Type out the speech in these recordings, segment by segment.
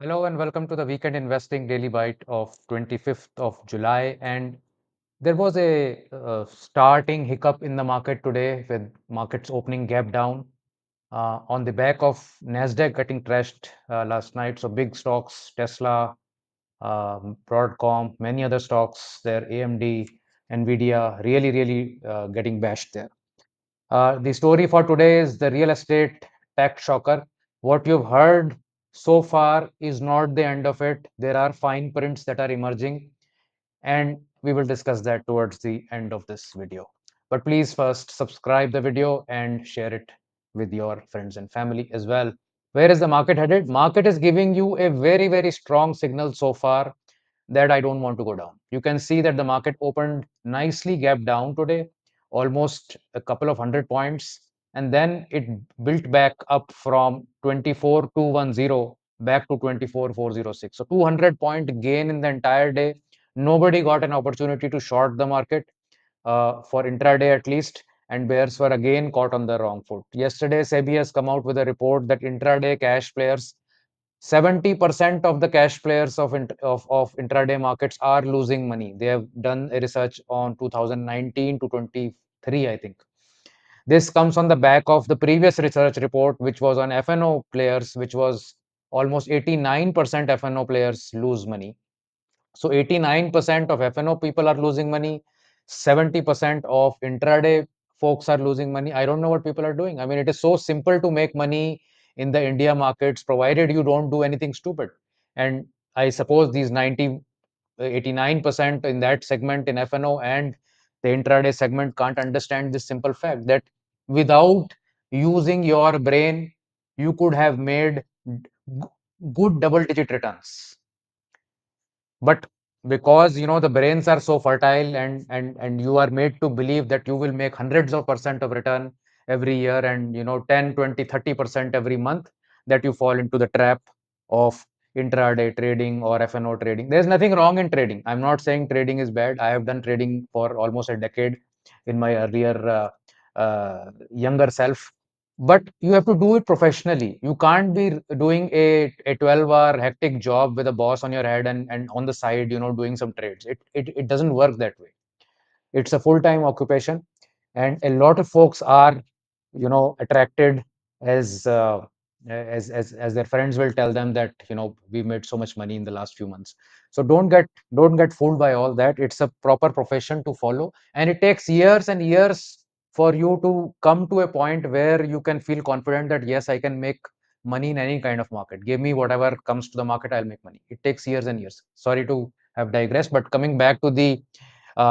Hello and welcome to the Weekend Investing Daily Bite of 25th of July. And there was a starting hiccup in the market today with markets opening gap down on the back of Nasdaq getting trashed last night. So big stocks, Tesla, Broadcom, many other stocks there, AMD, Nvidia, really getting bashed there. The story for today is the real estate tax shocker. What you've heard so far is not the end of it. There are fine prints that are emerging, and we will discuss that towards the end of this video. But please first subscribe the video and share it with your friends and family as well. Where is the market headed? Market is giving you a very strong signal so far that I don't want to go down. You can see that the market opened nicely gap down today, almost a couple of 100 points, and then it built back up from 24,210 back to 24,406. So 200-point gain in the entire day. Nobody got an opportunity to short the market for intraday at least, and bears were again caught on the wrong foot. Yesterday, SEBI has come out with a report that intraday cash players 70% of the cash players of intraday markets are losing money. They have done a research on 2019 to 23, I think. This comes on the back of the previous research report, which was on FNO players, which was almost 89% FNO players lose money. So 89% of FNO people are losing money. 70% of intraday folks are losing money. I don't know what people are doing. I mean, it is so simple to make money in the India markets, provided you don't do anything stupid. And I suppose these 89% in that segment in FNO and the intraday segment can't understand this simple fact that without using your brain, you could have made good double-digit returns. But because the brains are so fertile and you are made to believe that you will make hundreds of percent of return every year and 10, 20, 30% every month, that you fall into the trap of intraday trading or FNO trading. There's nothing wrong in trading. I'm not saying trading is bad. I have done trading for almost a decade in my earlier younger self, but you have to do it professionally. You can't be doing a 12-hour hectic job with a boss on your head and on the side doing some trades. It doesn't work that way. It's a full-time occupation, and a lot of folks are attracted as as their friends will tell them that we made so much money in the last few months. So don't get fooled by all that. It's a proper profession to follow, and it takes years and years for you to come to a point where you can feel confident that yes, I can make money in any kind of market. Give me whatever comes to the market, I'll make money. It takes years and years. Sorry to have digressed, but coming back to the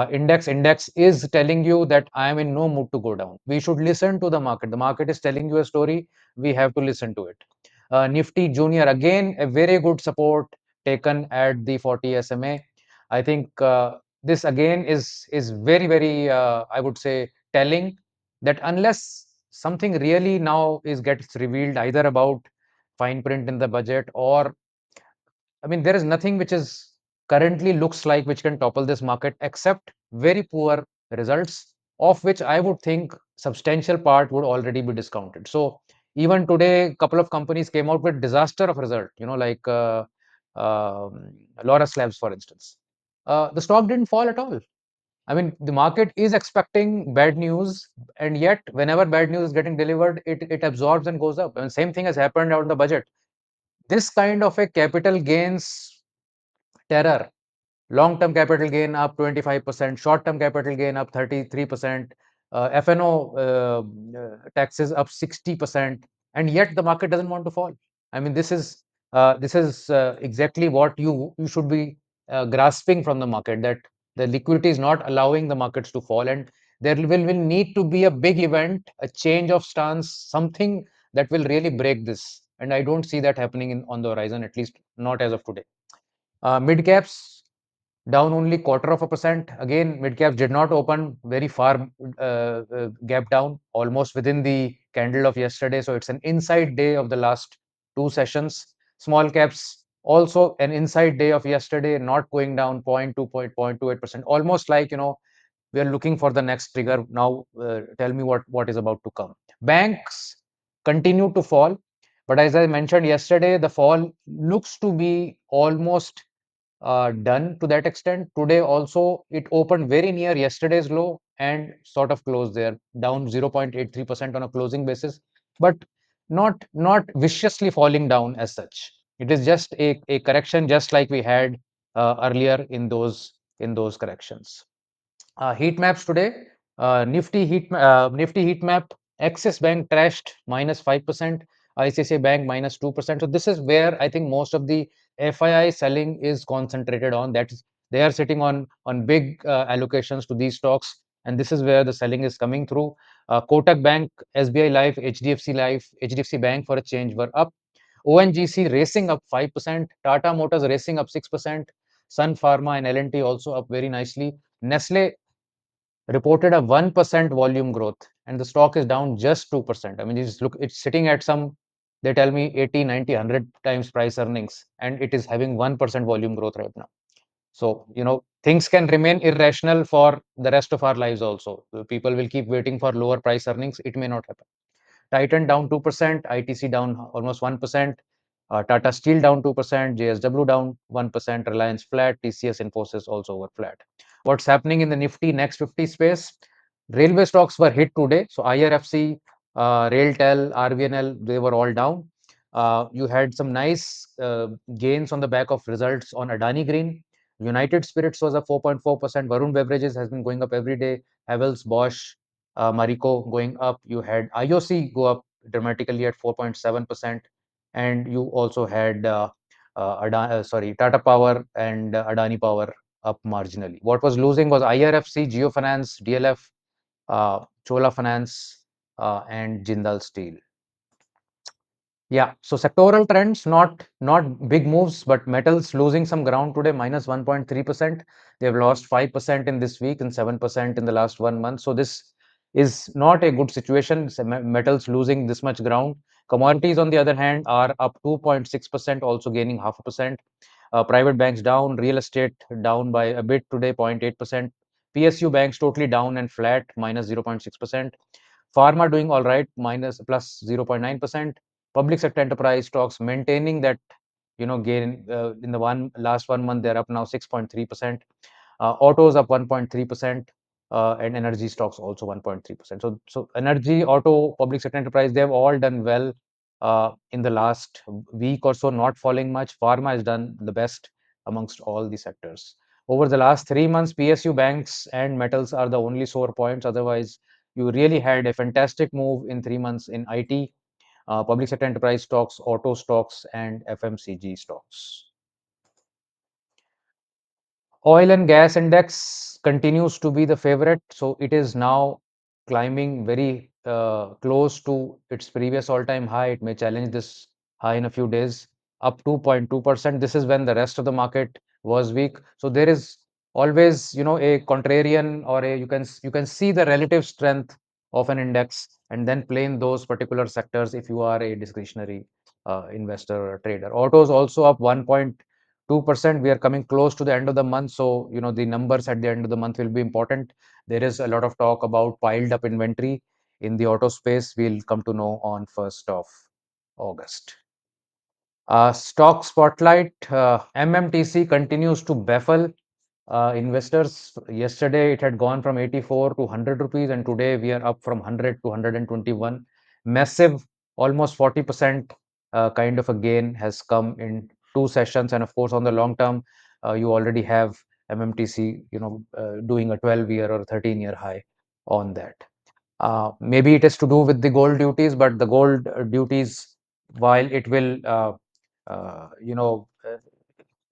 index is telling you that I am in no mood to go down. We should listen to the market. The market is telling you a story. We have to listen to it. Nifty Junior, again, a very good support taken at the 40 SMA. I think this again is very I would say telling that unless something really now is gets revealed either about fine print in the budget, or I mean, there is nothing which is currently looks like which can topple this market except very poor results, of which I would think substantial part would already be discounted. So even today, a couple of companies came out with disaster of result, like Laurus Labs, for instance. The stock didn't fall at all. I mean, the market is expecting bad news, and yet whenever bad news is getting delivered, it absorbs and goes up. And same thing has happened out in the budget. This kind of a capital gains terror, long-term capital gain up 25%, short-term capital gain up 33%, FNO taxes up 60%, and yet the market doesn't want to fall. I mean, this is exactly what you should be grasping from the market, that the liquidity is not allowing the markets to fall, and there will need to be a big event, a change of stance, something that will really break this. And I don't see that happening on the horizon, at least not as of today. Mid caps down only 0.25%. Again, mid caps did not open very far gap down, almost within the candle of yesterday. So it's an inside day of the last two sessions. Small caps also an inside day of yesterday, not going down 0.28%. Almost like we are looking for the next trigger now. Tell me what is about to come. Banks continue to fall. But as I mentioned yesterday, the fall looks to be almost done to that extent. Today also, it opened very near yesterday's low and sort of closed there, down 0.83% on a closing basis, but not viciously falling down as such. It is just a correction, just like we had earlier in those corrections. Heat maps today. Nifty heat map. Axis Bank trashed -5%. ICICI Bank -2%. So this is where I think most of the FII selling is concentrated on. That is, they are sitting on big allocations to these stocks, and this is where the selling is coming through. Kotak Bank, SBI Life, HDFC Life, HDFC Bank for a change were up. ONGC racing up 5%. Tata Motors racing up 6%. Sun Pharma and L&T also up very nicely. Nestle reported a 1% volume growth and the stock is down just 2%. I mean, you just look, it's sitting at some, they tell me 80, 90, 100 times price earnings, and it is having 1% volume growth right now. So, things can remain irrational for the rest of our lives also. People will keep waiting for lower price earnings. It may not happen. Titan down 2%, ITC down almost 1%, Tata Steel down 2%, JSW down 1%, Reliance flat, TCS Infosys also were flat. What's happening in the Nifty next 50 space? Railway stocks were hit today. So IRFC, Railtel, RVNL, they were all down. You had some nice gains on the back of results on Adani Green. United Spirits was up 4.4%. Varun Beverages has been going up every day. Havells, Bosch, Marico going up. You had IOC go up dramatically at 4.7%, and you also had Tata Power and Adani Power up marginally. What was losing was IRFC, Geofinance, DLF, Chola Finance, and Jindal Steel. Yeah, so sectoral trends, not big moves, but metals losing some ground today, -1.3%. They've lost 5% in this week and 7% in the last 1 month. So this is not a good situation. Metals losing this much ground. Commodities, on the other hand, are up 2.6%, also gaining 0.5%. Private banks down, real estate down by a bit today, 0.8%. PSU banks totally down and flat, -0.6%. Pharma doing all right, minus plus 0.9%. Public sector enterprise stocks maintaining that gain in the last 1 month. They're up now 6.3%. Autos up 1.3%, and energy stocks also 1.3%. So energy, auto, public sector enterprise, they have all done well in the last week or so, not falling much. Pharma has done the best amongst all the sectors. Over the last 3 months, PSU banks and metals are the only sore points. Otherwise, you really had a fantastic move in 3 months in IT, public sector enterprise stocks, auto stocks, and FMCG stocks. Oil and gas index continues to be the favorite. So it is now climbing very close to its previous all-time high. It may challenge this high in a few days, up 2.2%. This is when the rest of the market was weak. So there is always, a contrarian, or you can see the relative strength of an index and then play in those particular sectors if you are a discretionary investor or trader. Autos also up 1.2%. We are coming close to the end of the month, so the numbers at the end of the month will be important. There is a lot of talk about piled up inventory in the auto space. We'll come to know on 1st of August. Stock spotlight. MMTC continues to baffle investors. Yesterday it had gone from 84 to 100 rupees, and today we are up from 100 to 121. Massive, almost 40% kind of a gain has come in 2 sessions, and of course on the long term, you already have MMTC doing a 12-year or 13-year high on that. Maybe it is to do with the gold duties, but the gold duties, while it will uh, you know uh,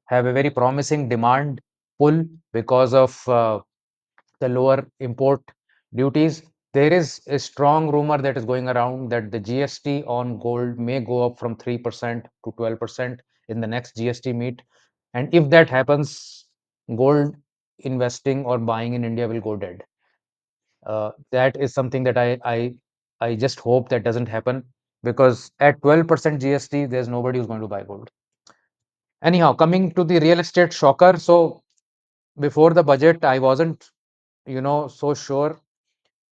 have a very promising demand pull because of the lower import duties, there is a strong rumor that is going around that the GST on gold may go up from 3% to 12% in the next GST meet. And if that happens, gold investing or buying in India will go dead. That is something that I just hope that doesn't happen, because at 12% GST, there's nobody who's going to buy gold. Anyhow, coming to the real estate shocker. So before the budget, I wasn't, so sure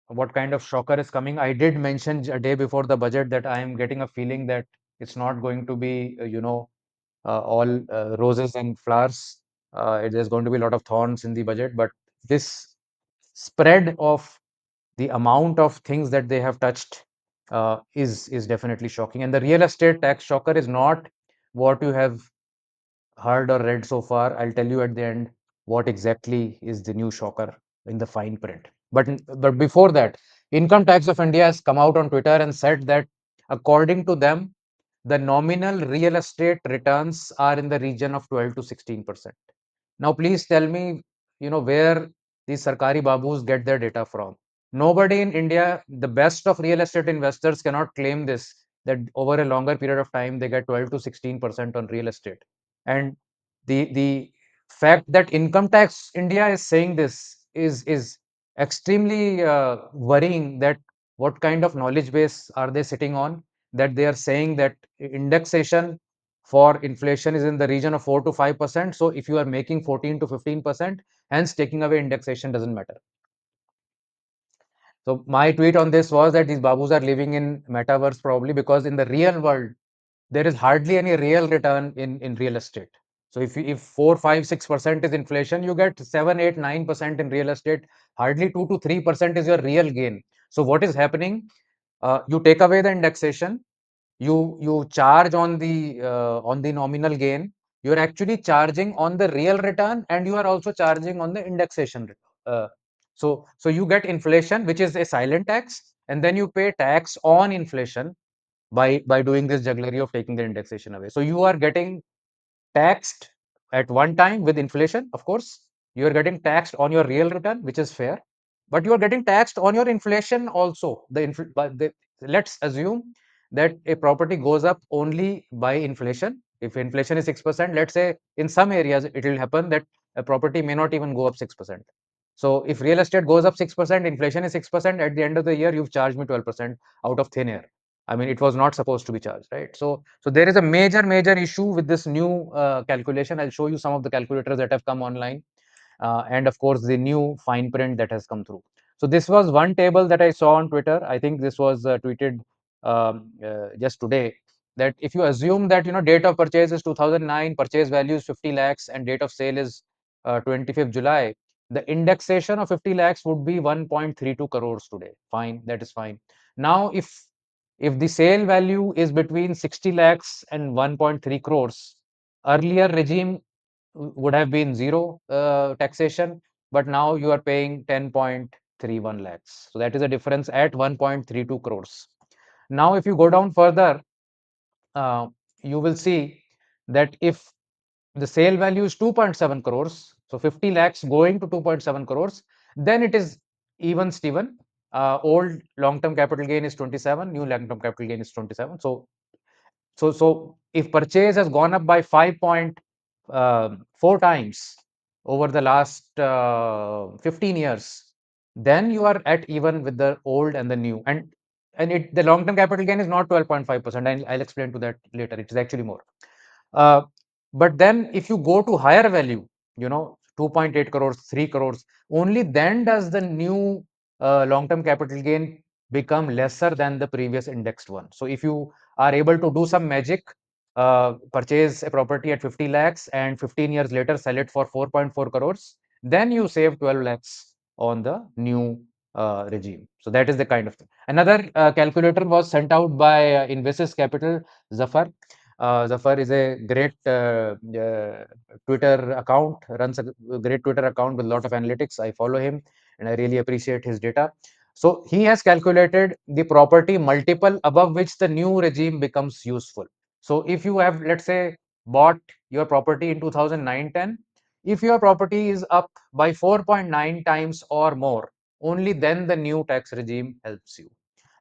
what kind of shocker is coming. I did mention a day before the budget that I am getting a feeling that It's not going to be, all roses and flowers. There's going to be a lot of thorns in the budget, but this spread of the amount of things that they have touched is definitely shocking. And the real estate tax shocker is not what you have heard or read so far. I'll tell you at the end what exactly is the new shocker in the fine print. But before that, Income Tax of India has come out on Twitter and said that according to them, the nominal real estate returns are in the region of 12 to 16%. Now, please tell me, where these Sarkari Babus get their data from. Nobody in India, the best of real estate investors cannot claim this, that over a longer period of time, they get 12 to 16% on real estate. And the fact that Income Tax India is saying this is extremely worrying, that what kind of knowledge base are they sitting on, that they are saying that indexation for inflation is in the region of 4 to 5%. So if you are making 14 to 15%, hence taking away indexation doesn't matter. So my tweet on this was that these babus are living in metaverse probably, because in the real world, there is hardly any real return in real estate. So if 4, 5, 6% is inflation, you get 7, 8, 9% in real estate. Hardly 2 to 3% is your real gain. So what is happening? You take away the indexation, you charge on the nominal gain. You're actually charging on the real return, and you are also charging on the indexation. So you get inflation, which is a silent tax, and then you pay tax on inflation by doing this jugglery of taking the indexation away. So you are getting taxed at one time with inflation. Of course, you are getting taxed on your real return, which is fair, but you are getting taxed on your inflation also. Let's assume that a property goes up only by inflation. If inflation is 6%, let's say in some areas it will happen that a property may not even go up 6%. So if real estate goes up 6%, inflation is 6%, at the end of the year, you've charged me 12% out of thin air. I mean, it was not supposed to be charged, right? So there is a major issue with this new calculation. I'll show you some of the calculators that have come online, and of course the new fine print that has come through. So this was one table that I saw on Twitter. I think this was tweeted just today. That if you assume that date of purchase is 2009, purchase value is 50 lakhs, and date of sale is 25th July, the indexation of 50 lakhs would be 1.32 crores today. Fine, that is fine. Now, if the sale value is between 60 lakhs and 1.3 crores, earlier regime would have been zero taxation, but now you are paying 10.31 lakhs. So that is a difference at 1.32 crores. Now, if you go down further, uh, you will see that if the sale value is 2.7 crores, so 50 lakhs going to 2.7 crores, then it is even Steven. Old long-term capital gain is 27, new long-term capital gain is 27. So if purchase has gone up by 5.4 times over the last 15 years, then you are at even with the old and the new. And the long-term capital gain is not 12.5%. I'll explain to that later. It is actually more. Uh, but then if you go to higher value, 2.8 crores, 3 crores, only then does the new long-term capital gain become lesser than the previous indexed one. So if you are able to do some magic, purchase a property at 50 lakhs and 15 years later sell it for 4.4 crores, then you save 12 lakhs on the new regime. So that is the kind of thing. Another calculator was sent out by Investors Capital, Zafar. Zafar is a great Twitter account, runs a great Twitter account with a lot of analytics. I follow him and I really appreciate his data. So he has calculated the property multiple above which the new regime becomes useful. So if you have, let's say, bought your property in 2009-10, if your property is up by 4.9 times or more, only then the new tax regime helps you.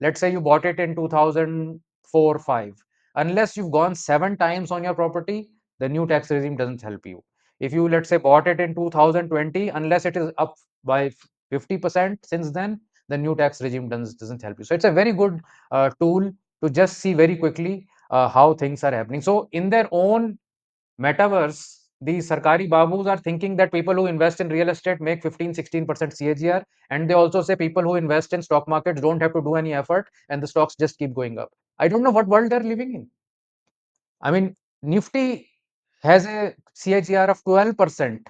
Let's say you bought it in 2004-5. Unless you've gone 7 times on your property, the new tax regime doesn't help you. If you, let's say, bought it in 2020, unless it is up by 50% since then, the new tax regime doesn't help you. So it's a very good tool to just see very quickly how things are happening. So in their own metaverse, these Sarkari Babus are thinking that people who invest in real estate make 15-16% CAGR, and they also say people who invest in stock markets don't have to do any effort and the stocks just keep going up. I don't know what world they're living in. I mean, Nifty has a CAGR of 12%,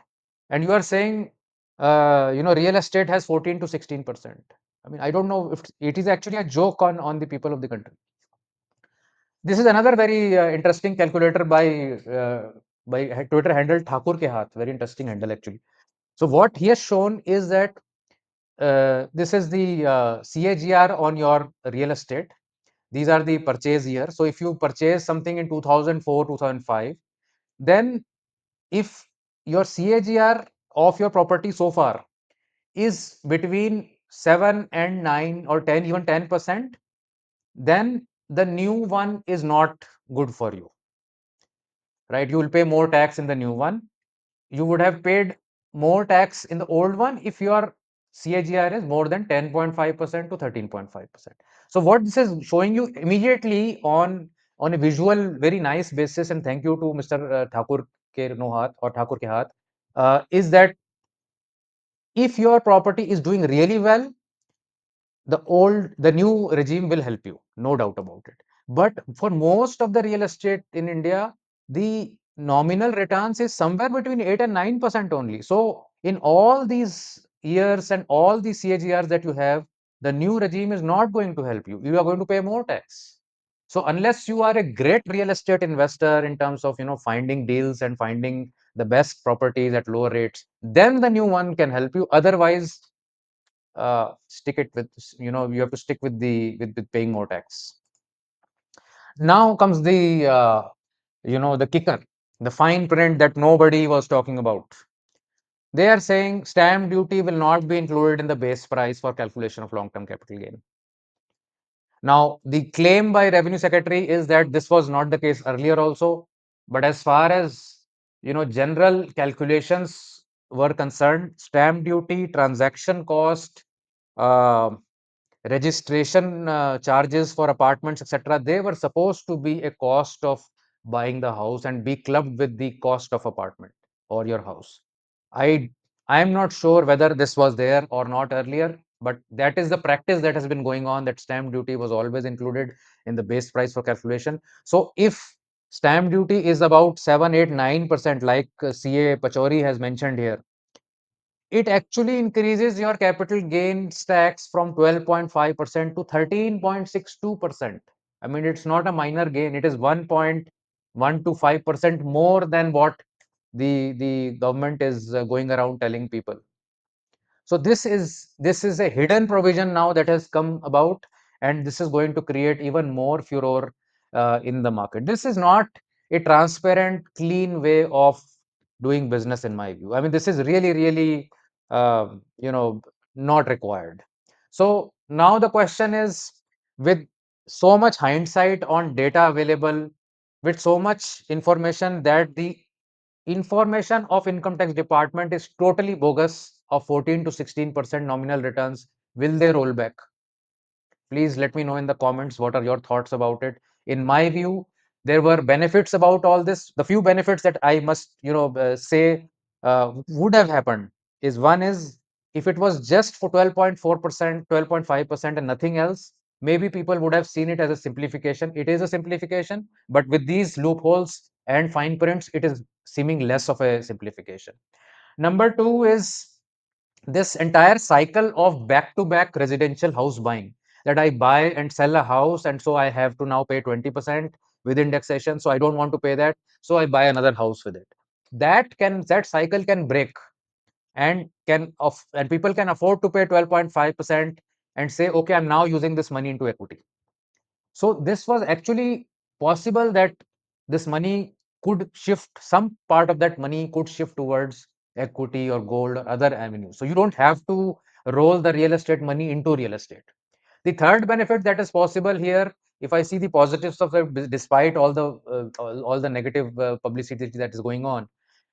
and you are saying, real estate has 14 to 16%. I mean, I don't know if it is actually a joke on the people of the country. This is another very interesting calculator by Twitter handle Thakur Ke Haath. Very interesting handle actually. So what he has shown is that this is the CAGR on your real estate. These are the purchase year. So if you purchase something in 2004, 2005, then if your CAGR of your property so far is between 7 and 9 or 10, even 10%, then the new one is not good for you, right? You will pay more tax in the new one. You would have paid more tax in the old one if your CAGR is more than 10.5% to 13.5%. So what this is showing you immediately on a visual, very nice basis, and thank you to Mr. Thakur Ke Nohat or Thakur Ke Haath, is that if your property is doing really well, the new regime will help you, no doubt about it. But for most of the real estate in India, the nominal returns is somewhere between 8 and 9% only. So in all these years and all the CAGRs that you have, the new regime is not going to help you. You are going to pay more tax. So unless you are a great real estate investor in terms of finding deals and finding the best properties at lower rates, then the new one can help you. Otherwise, stick it with, you have to stick with with paying more tax. Now comes the kicker, the fine print that nobody was talking about. They are saying stamp duty will not be included in the base price for calculation of long term capital gain. Now the claim by revenue secretary is that this was not the case earlier also, but as far as general calculations were concerned, stamp duty, transaction cost, uh, registration charges for apartments, etc., they were supposed to be a cost of buying the house and be clubbed with the cost of apartment or your house. I I am not sure whether this was there or not earlier, but that is the practice that has been going on, that stamp duty was always included in the base price for calculation. So if stamp duty is about 7, 8, 9%, like CA Pachori has mentioned here, it actually increases your capital gains tax from 12.5% to 13.62%. I mean, it's not a minor gain. It is 1.125% more than what the government is going around telling people. So this is a hidden provision now that has come about, and this is going to create even more furor in the market. This is not a transparent, clean way of doing business, in my view. I mean, this is really, really, uh, you know, not required. So now the question is, with so much hindsight on data available, with so much information that the information of income tax department is totally bogus of 14 to 16% nominal returns, will they roll back? Please let me know in the comments what are your thoughts about it. In my view, there were benefits about all this. The few benefits that I must say would have happened is, one is, if it was just for 12.4%, 12.5% and nothing else, maybe people would have seen it as a simplification. It is a simplification, but with these loopholes and fine prints, it is seeming less of a simplification. Number two is this entire cycle of back to back residential house buying, that I buy and sell a house, and so I have to now pay 20% with indexation, so I don't want to pay that, so I buy another house with it. That cycle can break, and people can afford to pay 12.5% and say, okay, I'm now using this money into equity. So this was actually possible, that this money could shift, some part of that money could shift towards equity or gold or other avenues. So you don't have to roll the real estate money into real estate. The third benefit that is possible here, if I see the positives of it, despite all the negative publicity that is going on,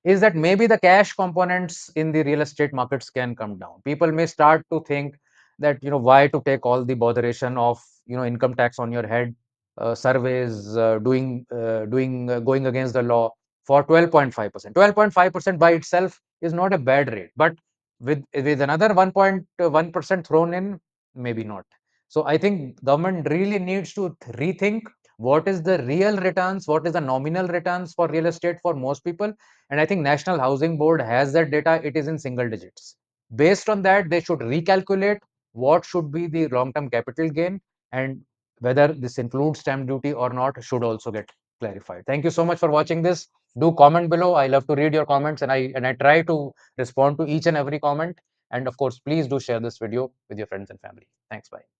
is that maybe the cash components in the real estate markets can come down. People may start to think that, why to take all the botheration of income tax on your head, surveys, going against the law for 12.5%. 12.5% by itself is not a bad rate, but with another 1.1% thrown in, maybe not. So I think government really needs to rethink what is the real returns, what is the nominal returns for real estate for most people. And I think National Housing Board has that data. It is in single digits. Based on that, they should recalculate what should be the long-term capital gain, and whether this includes stamp duty or not should also get clarified. Thank you so much for watching this. Do comment below. I love to read your comments, and I try to respond to each and every comment. And of course, please do share this video with your friends and family. Thanks. Bye.